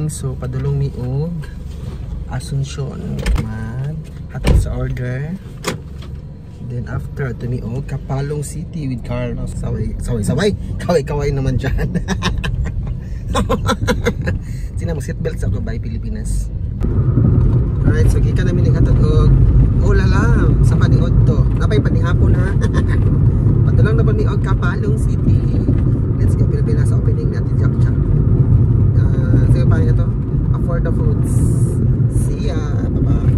So padulong mi og Asuncion mad hatod sa order. Then after to mi og Kapalong City with Carlos. Saway kaway naman dyan. Sina mo seatbelt sa Dubai, Pilipinas. Alright, so gikan namin ning hatod og ulala sa paniod to. Napay panihapon ha. Padulong na ba mi og Kapalong City. Let's go Pilipinas sa opening natin chak. Sige pa ito, afford the foods. See ya, bye-bye.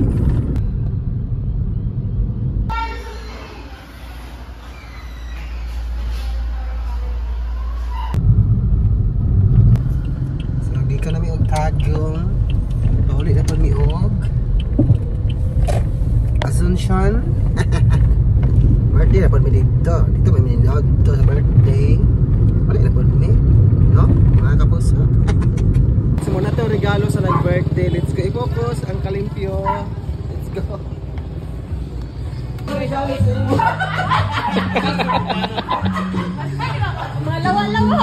So lagi ka namin og Tagum. Paulit na pa mi og Asuncion. Birthday na pa mi dito. Dito may minilog to sa birthday. Paulit na pa mi, no? Mga kapuso. So muna ito regalo sa nag-birthday. Let's go. I-focus ang kalimpyo. Let's go. Malawa-lawa.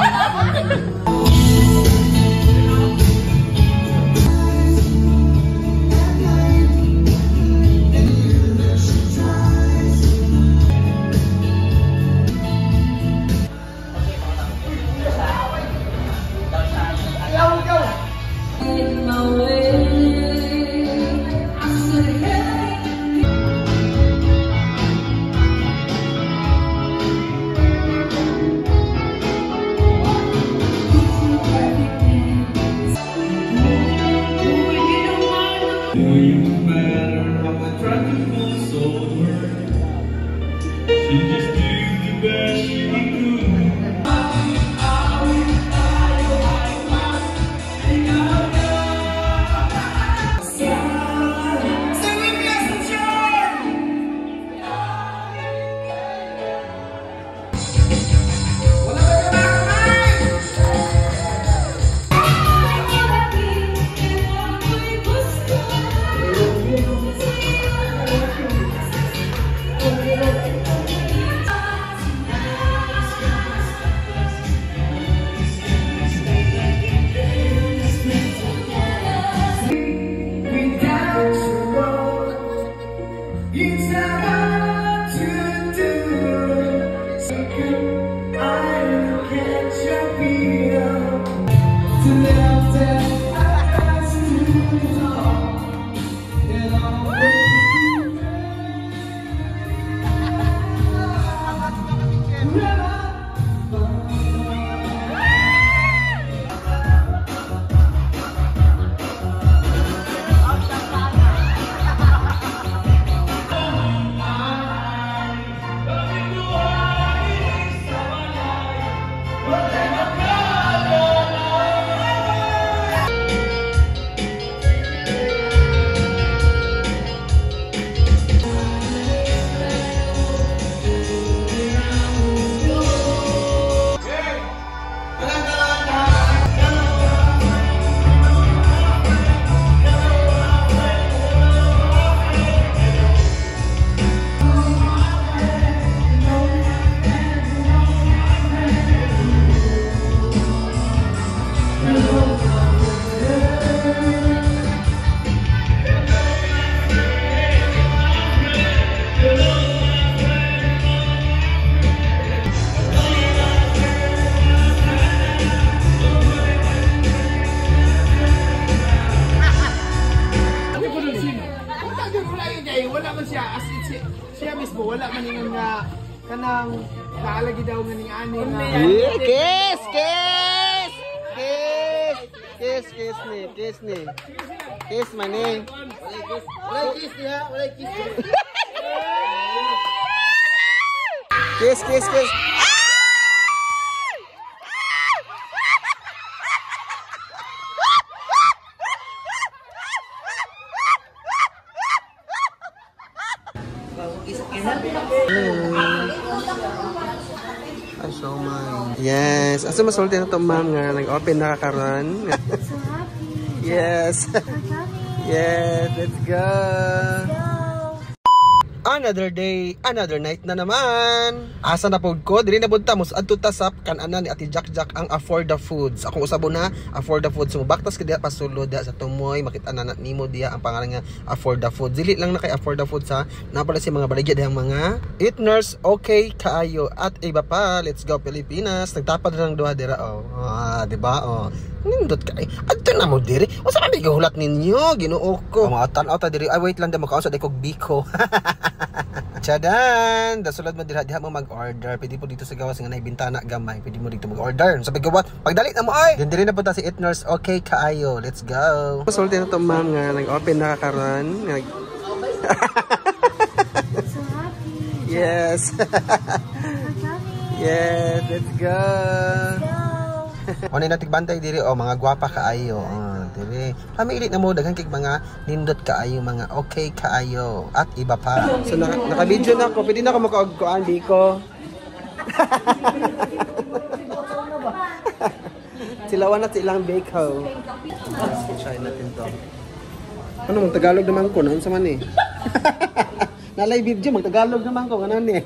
Wala man ingon nga kanang kaalagi daw nga ning ani nga kiss man eh. Wala kiss niya, wala kiss. Kiss. Ay, so my. Yes. Asa masulti na ito, ma'am, nga nag-open na kakaroon. So happy. Yes. Yes, let's go. Another day, another night na naman. Asa na pod ko, dili na pod ta mos adto ta sa kan-anan ni Ate Jack ang Afford the Foods. Akong usabo na Afford the Foods. Sumubaktas ka diha pasulod diha sa tumoy, makita na nimo diha ang pangalan nga Afford the Foods. Dili lang na kay Afford the Foods ha. Napala si mga baligya dihang mga Eat Nurse Okay Kaayo at iba pa. Let's go Pilipinas. Nagtapad na ng duha dira oh. Di ba? Oh. Nindot kay. Adto na mo diri. Usa ka gihulat ninyo, Ginoo ko. Mga tan-aw ta diri. Ay wait lang da makausad ay kog biko. Chadan! Dasulad mo diha mo mag-order. Pwede po dito sa gawas nga bintana gamay. Pwede mo dito mag-order. Sa paggawa, pagdalit na mo ay. Diri na po ta si Eat Nurse Okay Kaayo. Let's go. Masulti na to, ma'am, nga nag-open na kakaroon. So happy. Yes. Yes, let's go. Ano na tigbantay diri o mga gwapa kaayo. Diri. Pamilit na mo daghan kay mga nindot kaayo, mga okay kaayo at iba pa. So naka-video na ako. Pwede na ako makaog-kuan diko. Silawan na silang bake ho. Try natin to. Ano mong Tagalog naman ko, noon sa man eh. Nalay video, mag-Tagalog naman ko, ganun eh.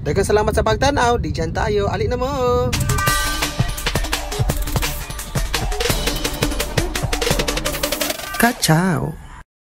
Daghang salamat sa pagtanaw. Di dyan tayo. Ali na mo. Ka-ciao.